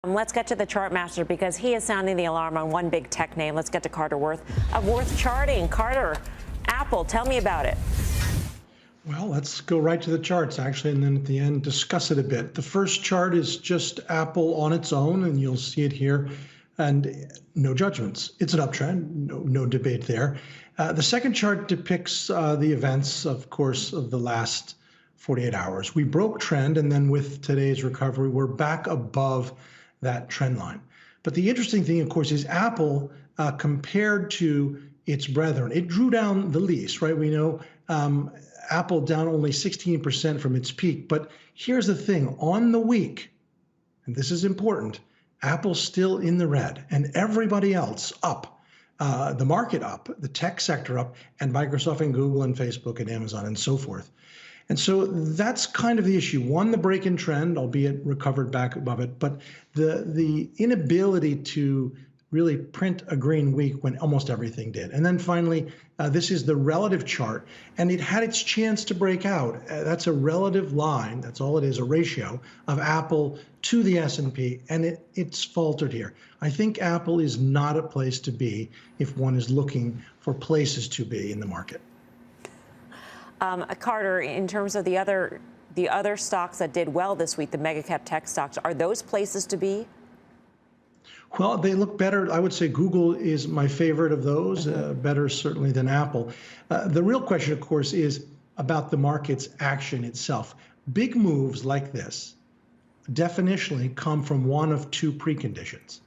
Let's get to the Chartmaster because he is sounding the alarm on one big tech name. Let's get to Carter Worth of Worth Charting. Carter, Apple, tell me about it. Well, let's go right to the charts, actually, and then at the end, discuss it a bit. The first chart is just Apple on its own, and you'll see it here, and no judgments. It's an uptrend, no debate there. The second chart depicts the events, of course, of the last 48 hours. We broke trend, and then with today's recovery, we're back above that trend line. But the interesting thing, of course, is Apple, compared to its brethren, it drew down the least, right? We know Apple down only 16% from its peak. But here's the thing, on the week, and this is important, Apple's still in the red and everybody else up. The market up, the tech sector up, and Microsoft and Google and Facebook and Amazon and so forth. And so that's kind of the issue. One, the break in trend, albeit recovered back above it, but the inability to really print a green week when almost everything did. And then finally, this is the relative chart, and it had its chance to break out. That's a relative line, that's all it is, a ratio of Apple to the S&P, and it's faltered here. I think Apple is not a place to be if one is looking for places to be in the market. Carter, in terms of the other stocks that did well this week, the mega cap tech stocks, are those places to be? Well, they look better. I would say Google is my favorite of those, better certainly than Apple. The real question, of course, is about the market's action itself. Big moves like this definitionally come from one of two preconditions.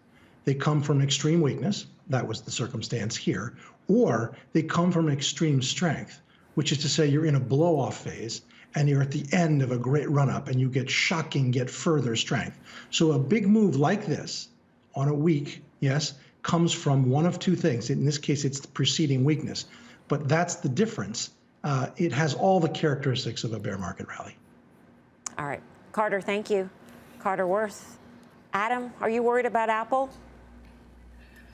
They come from extreme weakness, that was the circumstance here, or they come from extreme strength, which is to say you're in a blow-off phase and you're at the end of a great run-up and you get shocking yet further strength. So a big move like this on a week, yes, comes from one of two things. In this case, it's the preceding weakness, but that's the difference. It has all the characteristics of a bear market rally. All right. Carter, thank you. Carter Worth. Adam, are you worried about Apple?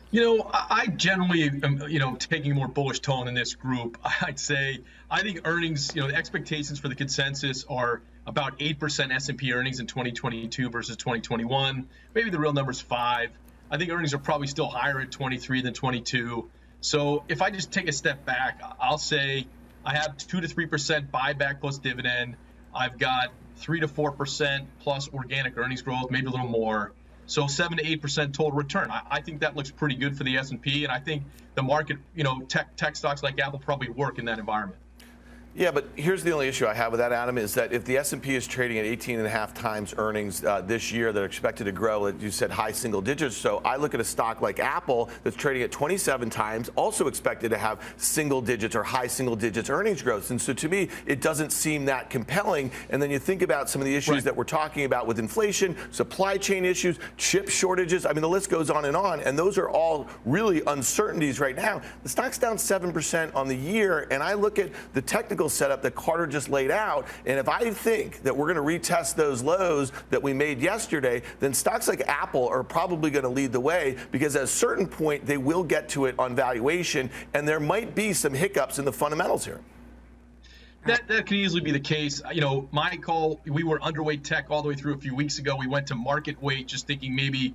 You know, I generally am, taking a more bullish tone in this group. I'd say I think earnings, the expectations for the consensus are about 8% S&P earnings in 2022 versus 2021. Maybe the real number's 5. I think earnings are probably still higher at 23 than 22. So if I just take a step back, I'll say I have 2 to 3% buyback plus dividend. I've got 3 to 4% plus organic earnings growth, maybe a little more. So 7 to 8% total return. I think that looks pretty good for the S&P, and I think the market, tech stocks like Apple probably work in that environment. Yeah, but here's the only issue I have with that, Adam, is that if the S&P is trading at 18.5 times earnings this year, they're expected to grow, as you said, high single digits. So I look at a stock like Apple that's trading at 27 times, also expected to have single digits or high single digits earnings growth. And so to me, it doesn't seem that compelling. And then you think about some of the issues that we're talking about with inflation, supply chain issues, chip shortages. I mean, the list goes on, and those are all really uncertainties right now. The stock's down 7% on the year, and I look at the technical setup that Carter just laid out, and if I think that we're going to retest those lows that we made yesterday, then stocks like Apple are probably going to lead the way, because at a certain point they will get to it on valuation, and there might be some hiccups in the fundamentals here. That could easily be the case. My call, we were underweight tech all the way through a few weeks ago. We went to market weight, just thinking maybe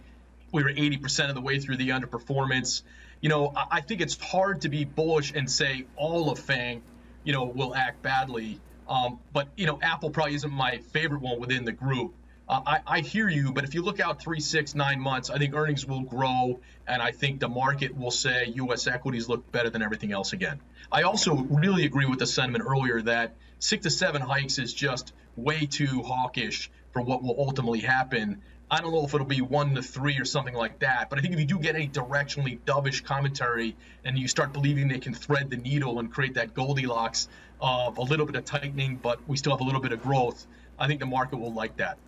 we were 80% of the way through the underperformance. I think it's hard to be bullish and say all of FANG will act badly. But Apple probably isn't my favorite one within the group. I hear you, but if you look out 3, 6, 9 months, I think earnings will grow, and I think the market will say U.S. equities look better than everything else again. I also really agree with the sentiment earlier that 6 to 7 hikes is just way too hawkish for what will ultimately happen. I don't know if it'll be 1 to 3 or something like that, but I think if you do get any directionally dovish commentary and you start believing they can thread the needle and create that Goldilocks of a little bit of tightening, but we still have a little bit of growth, I think the market will like that.